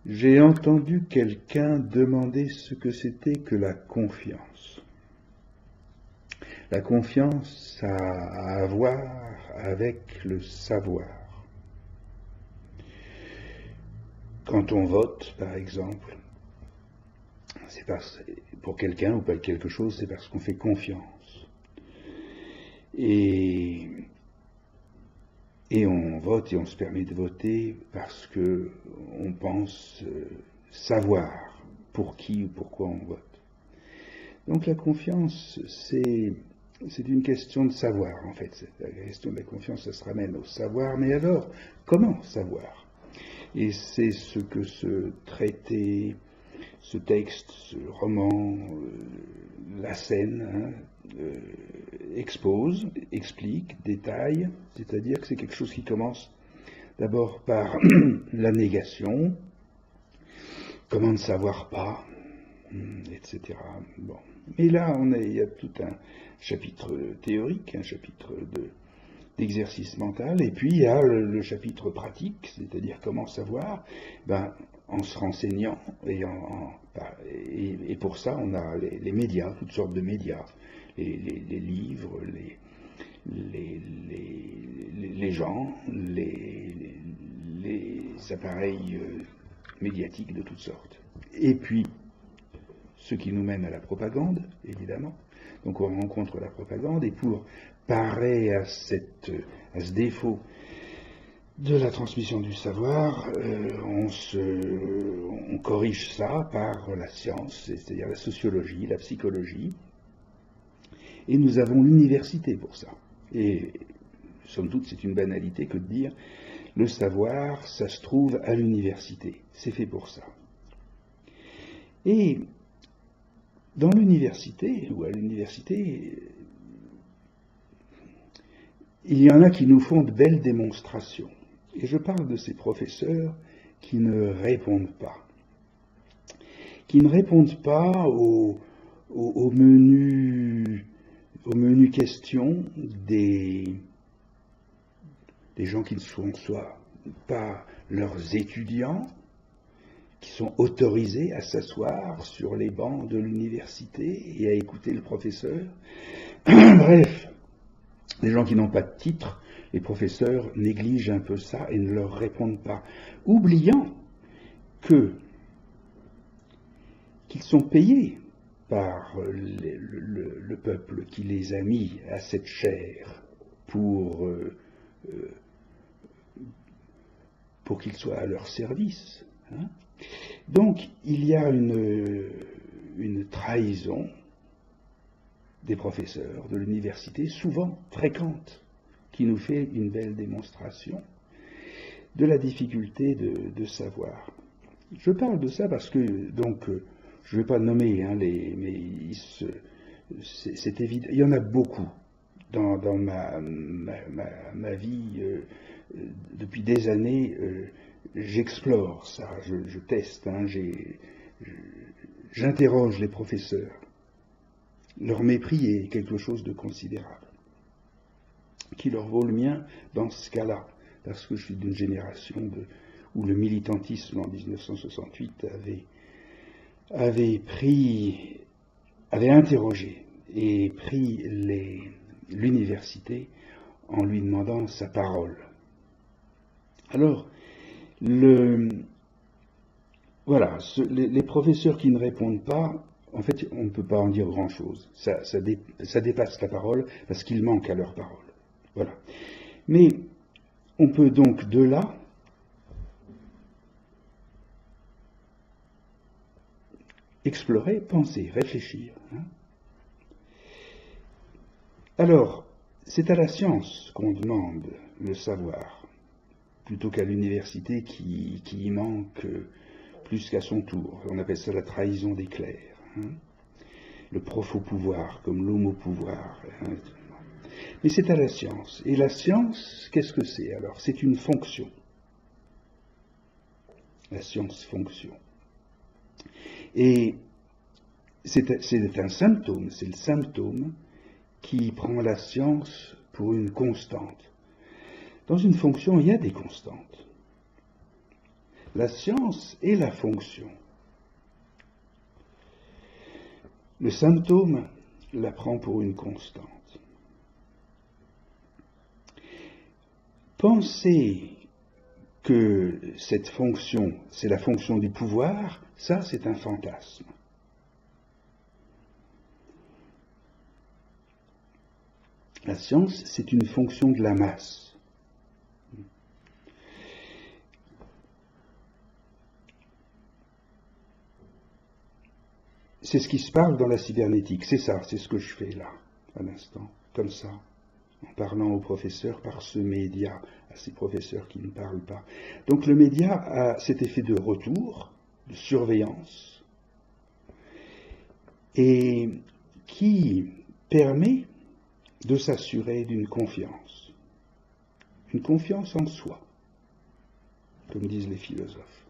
J'ai entendu quelqu'un demander ce que c'était que la confiance. La confiance a à voir avec le savoir. Quand on vote, par exemple, c'est pour quelqu'un ou pas quelque chose, c'est parce qu'on fait confiance. Et on vote et on se permet de voter parce qu'on pense savoir pour qui ou pourquoi on vote. Donc la confiance, c'est une question de savoir, en fait. La question de la confiance, ça se ramène au savoir, mais alors, comment savoir? Et c'est ce que ce traité, ce texte, ce roman, la scène, expose, explique, détaille, c'est-à-dire que c'est quelque chose qui commence d'abord par la négation, comment ne savoir pas, etc. Bon. Mais là, il y a tout un chapitre théorique, un chapitre d'exercice mental, et puis il y a le chapitre pratique, c'est-à-dire comment savoir, en se renseignant, et pour ça, on a les médias, toutes sortes de médias, les livres, les gens, les appareils médiatiques de toutes sortes. Et puis, ce qui nous mène à la propagande, évidemment. Donc on rencontre la propagande, et pour parer à ce défaut de la transmission du savoir, on corrige ça par la science, c'est-à-dire la sociologie, la psychologie, et nous avons l'université pour ça. Et somme toute, c'est une banalité que de dire le savoir, ça se trouve à l'université, c'est fait pour ça. Et dans l'université, ou à l'université, il y en a qui nous font de belles démonstrations. Et je parle de ces professeurs qui ne répondent pas. Qui ne répondent pas aux menus questions des gens qui ne sont soit pas leurs étudiants, qui sont autorisés à s'asseoir sur les bancs de l'université et à écouter le professeur. Bref, des gens qui n'ont pas de titre, les professeurs négligent un peu ça et ne leur répondent pas, oubliant qu'ils sont payés par le peuple qui les a mis à cette chaire pour qu'ils soient à leur service. Donc, il y a une trahison des professeurs de l'université, souvent fréquente, qui nous fait une belle démonstration de la difficulté de savoir. Je parle de ça parce que, donc, je ne vais pas nommer, mais c'est évident, il y en a beaucoup dans ma vie, depuis des années. J'explore ça, je teste, j'interroge les professeurs. Leur mépris est quelque chose de considérable, qui leur vaut le mien dans ce cas-là, parce que je suis d'une génération où le militantisme en 1968 avait interrogé et pris l'université en lui demandant sa parole. Alors, voilà, les professeurs qui ne répondent pas, en fait, on ne peut pas en dire grand-chose. Ça dépasse la parole parce qu'ils manquent à leur parole. Voilà. Mais on peut donc de là explorer, penser, réfléchir. Alors, c'est à la science qu'on demande le savoir, plutôt qu'à l'université qui y manque plus qu'à son tour. On appelle ça la trahison des clercs. Le prof au pouvoir, comme l'homme au pouvoir. Mais c'est à la science. Et la science, qu'est-ce que c'est alors? C'est une fonction. La science-fonction. Et c'est un symptôme, c'est le symptôme qui prend la science pour une constante. Dans une fonction, il y a des constantes. La science est la fonction. Le symptôme la prend pour une constante. Penser que cette fonction, c'est la fonction du pouvoir, ça c'est un fantasme. La science, c'est une fonction de la masse. C'est ce qui se parle dans la cybernétique, c'est ça, c'est ce que je fais là, à l'instant, comme ça, en parlant aux professeurs par ce média, à ces professeurs qui ne parlent pas. Donc le média a cet effet de retour, de surveillance, et qui permet de s'assurer d'une confiance. Une confiance en soi, comme disent les philosophes.